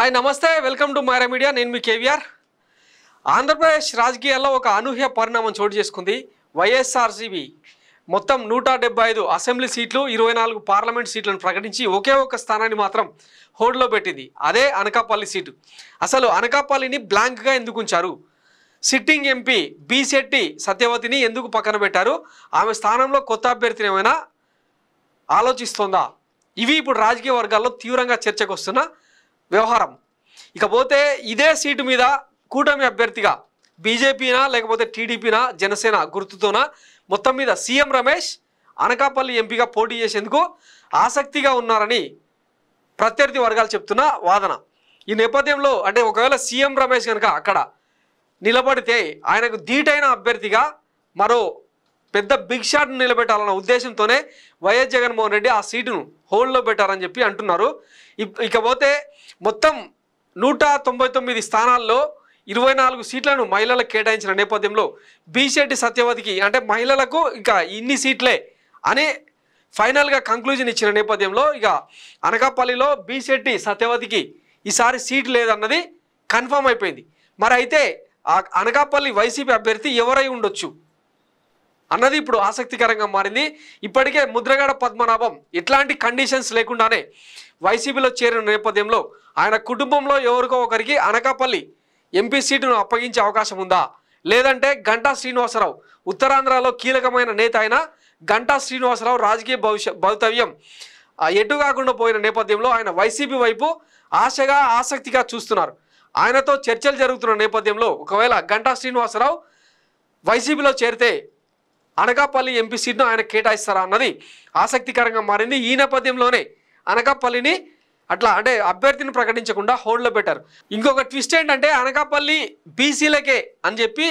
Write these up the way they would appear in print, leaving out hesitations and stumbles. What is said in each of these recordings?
hi నమస్తే welcome to Myra Media నేను మీ కేవీఆర్ ఆంధ్రప్రదేశ్ రాజకీయాల్లో ఒక అనూహ్య పరిణామం చోటు చేసుకుంది వైఎస్ఆర్సీపీ మొత్తం 175 అసెంబ్లీ సీట్లు 24 పార్లమెంట్ సీట్లను ప్రకటించి ఒకే ఒక స్థానాన్ని మాత్రం హోల్డ్లో పెట్టింది అదే అనకాపల్లి సీటు అసలు అనకాపల్లిని బ్లాంక్గా ఎందుకు ఉంచారు సిట్టింగ్ ఎంపీ బి శెట్టి సత్యవతిని ఎందుకు పక్కన పెట్టారు ఆమె స్థానంలో కొత్త అభ్యర్థిని ఏమైనా ఆలోచిస్తోందా ఇవి ఇప్పుడు రాజకీయ వర్గాల్లో తీవ్రంగా చర్చకు వస్తున్న వ్యవహారం ఇకపోతే ఇదే సీటు మీద కూటమి అభ్యర్థిగా బీజేపీనా లేకపోతే టీడీపీనా జనసేన గుర్తుతోనా మొత్తం మీద సీఎం రమేష్ అనకాపల్లి ఎంపీగా పోటీ చేసేందుకు ఆసక్తిగా ఉన్నారని ప్రత్యర్థి వర్గాలు చెప్తున్న వాదన ఈ నేపథ్యంలో అంటే ఒకవేళ సీఎం రమేష్ కనుక అక్కడ నిలబడితే ఆయనకు ధీటైన అభ్యర్థిగా మరో పెద్ద బిగ్ షాట్ నిలబెట్టాలన్న ఉద్దేశంతోనే వైఎస్ జగన్మోహన్ రెడ్డి ఆ సీటును హోల్డ్లో పెట్టారని చెప్పి అంటున్నారు ఇకపోతే మొత్తం 199 స్థానాల్లో 24 సీట్లను మహిళలకు కేటాయించిన నేపథ్యంలో బి శెట్టి సత్యవతికి అంటే మహిళలకు ఇంకా ఇన్ని సీట్లే అని ఫైనల్గా కంక్లూజన్ ఇచ్చిన నేపథ్యంలో ఇక అనకాపల్లిలో బి శెట్టి సత్యవతికి ఈసారి సీట్ లేదన్నది కన్ఫర్మ్ అయిపోయింది మరి అయితే ఆ అనకాపల్లి వైసీపీ అభ్యర్థి ఎవరై ఉండొచ్చు అన్నది ఇప్పుడు ఆసక్తికరంగా మారింది ఇప్పటికే ముద్రగడ పద్మనాభం ఎట్లాంటి కండిషన్స్ లేకుండానే వైసీపీలో చేరిన నేపథ్యంలో ఆయన కుటుంబంలో ఎవరికో ఒకరికి అనకాపల్లి ఎంపీ సీటును అప్పగించే అవకాశం ఉందా లేదంటే గంటా శ్రీనివాసరావు ఉత్తరాంధ్రలో కీలకమైన నేత అయిన గంటా శ్రీనివాసరావు రాజకీయ భవితవ్యం ఎటు కాకుండా పోయిన నేపథ్యంలో ఆయన వైసీపీ వైపు ఆశగా ఆసక్తిగా చూస్తున్నారు ఆయనతో చర్చలు జరుగుతున్న నేపథ్యంలో ఒకవేళ గంటా శ్రీనివాసరావు వైసీపీలో చేరితే అనకాపల్లి ఎంపీ సీట్ను ఆయన కేటాయిస్తారా అన్నది ఆసక్తికరంగా మారింది ఈ నేపథ్యంలోనే అనకాపల్లిని అట్లా అంటే అభ్యర్థిని ప్రకటించకుండా హోల్డ్లో పెట్టారు ఇంకొక ట్విస్ట్ ఏంటంటే అనకాపల్లి బీసీలకే అని చెప్పి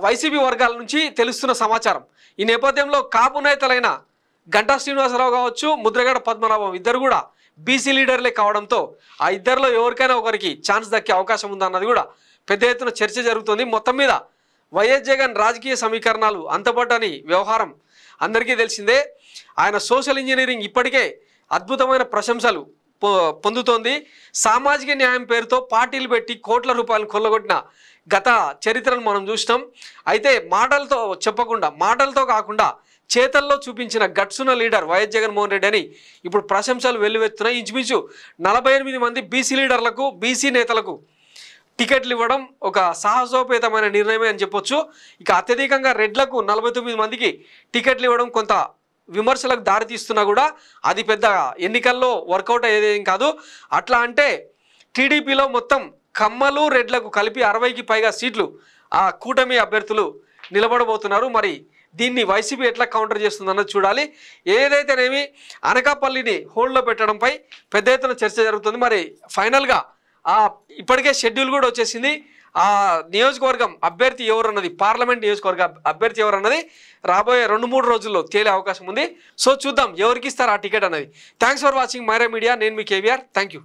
వైసీపీ వర్గాల నుంచి తెలుస్తున్న సమాచారం ఈ నేపథ్యంలో కాపు నేతలైన గంటా శ్రీనివాసరావు కావచ్చు ముద్రగడ పద్మనాభం ఇద్దరు కూడా బీసీ లీడర్లే కావడంతో ఆ ఇద్దరిలో ఎవరికైనా ఒకరికి ఛాన్స్ దక్కే అవకాశం ఉందన్నది కూడా పెద్ద ఎత్తున చర్చ జరుగుతుంది మొత్తం మీద వైఎస్ జగన్ రాజకీయ సమీకరణాలు అంతపట్టని వ్యవహారం అందరికీ తెలిసిందే ఆయన సోషల్ ఇంజనీరింగ్ ఇప్పటికే అద్భుతమైన ప్రశంసలు పొందుతోంది సామాజిక న్యాయం పేరుతో పార్టీలు పెట్టి కోట్ల రూపాయలు కొల్లగొట్టిన గత చరిత్రను మనం చూసినాం అయితే మాటలతో కాకుండా చేతల్లో చూపించిన గట్సున్న లీడర్ వైఎస్ జగన్మోహన్ రెడ్డి అని ఇప్పుడు ప్రశంసలు వెల్లువెత్తున్నాయి ఇంచుమించు 48 మంది బీసీ లీడర్లకు బీసీ నేతలకు టికెట్లు ఇవ్వడం ఒక సాహసోపేతమైన నిర్ణయమే అని చెప్పొచ్చు ఇక అత్యధికంగా రెడ్లకు 49 మందికి టికెట్లు ఇవ్వడం కొంత విమర్శలకు దారితీస్తున్నా కూడా అది పెద్ద ఎన్నికల్లో వర్కౌట్ అయ్యేదేం కాదు అట్లా అంటే టీడీపీలో మొత్తం కమ్మలు రెడ్లకు కలిపి 60కి పైగా సీట్లు ఆ కూటమి అభ్యర్థులు నిలబడబోతున్నారు మరి దీన్ని వైసీపీ ఎట్లా కౌంటర్ చేస్తుందన్నది చూడాలి ఏదైతేనేమి అనకాపల్లిని హోల్డ్లో పెట్టడంపై పెద్ద ఎత్తున చర్చ జరుగుతుంది మరి ఫైనల్గా ఇప్పటికే షెడ్యూల్ కూడా వచ్చేసింది ఆ నియోజకవర్గం అభ్యర్థి ఎవరన్నది పార్లమెంట్ నియోజకవర్గ అభ్యర్థి ఎవరన్నది రాబోయే 2-3 రోజుల్లో తేలే అవకాశం ఉంది సో చూద్దాం ఎవరికి ఇస్తారు ఆ టికెట్ అన్నది thanks for watching Myra Media నేను మీ కేవీఆర్ థ్యాంక్ యూ